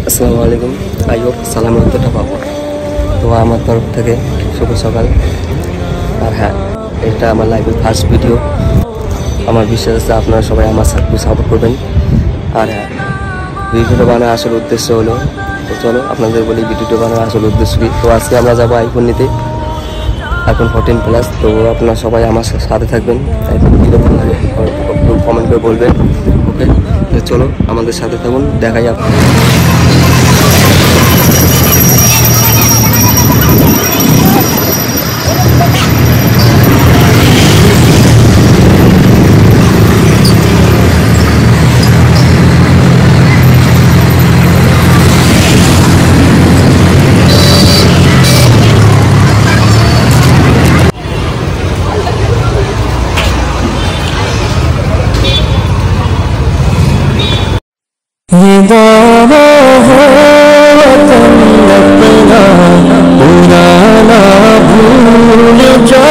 আসসালামু আলাইকুম। I hope সালামের উত্তরটা পাবো। তো আমার তরফ থেকে শুভ সকাল। আর হ্যাঁ, এটা আমার লাইফের ফার্স্ট ভিডিও। আমার বিশ্বাস আছে আপনারা সবাই আমার সাথে সাপোর্ট করবেন। আর হ্যাঁ, ভিডিওটা বানানোর আসল উদ্দেশ্য হলো, তো চলো আপনাদের বলি ভিডিওটা বানানোর আসল উদ্দেশ্য কী। তো আজকে আমরা যাবো আইফোন নিতে, আইফোন 14 প্লাস। তো আপনারা সবাই আমার সাথে থাকবেন। আইফোন কীরকম লাগে একটু কমেন্ট করে বলবেন। ওকে, তো চলো আমাদের সাথে থাকুন, দেখা যাক। पुराना भूल जा